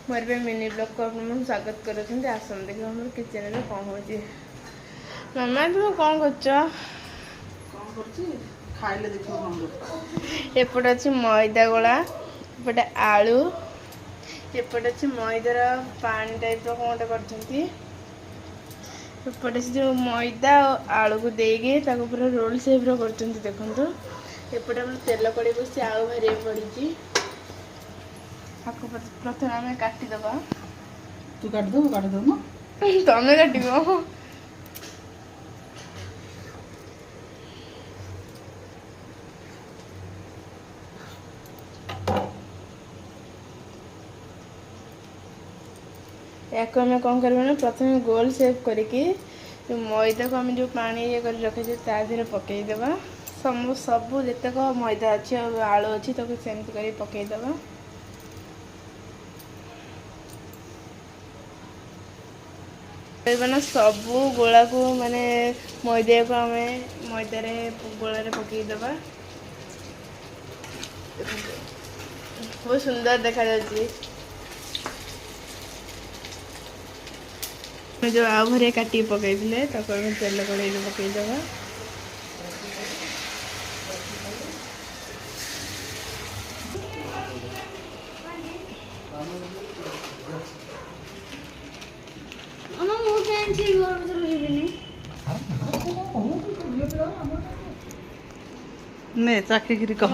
मोर पे mini blog को अपन स्वागत कर आसन देखिए हम किचन में कौन हो मामा तुम कौन कर अच्छी मैदा गोला एपटे आलू एपटे अच्छी मैदार पानी टाइप कौन गोटे करपटे से जो मैदा आलू को देके पूरा रोल सेप कर देखो एपटे तेल कड़े बस आलू भारी पड़ी प्रथम आम काटिदबा तू काटिदब तमें काट या आम कौन कर प्रथम गोल सेप करके मैदा को आम जो पानी ये कर रखे तादेह पकईदे सबू जितक मैदा अच्छी आलू अच्छी तो सेमती कर पकईदे सबू गोला को माने मैदा को आम मैदार गोला पकईदे बहुत सुंदर देखा जो आउ भर काटिक पकई तेल कड़े पकईदे ने चाखिकी कह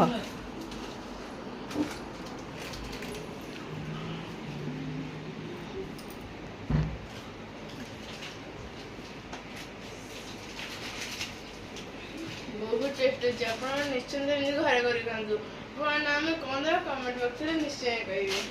बहुत टेस्ट अच्छे आप निश्चिंत घरे कर कमेंट बॉक्स में निश्चय करेंगे।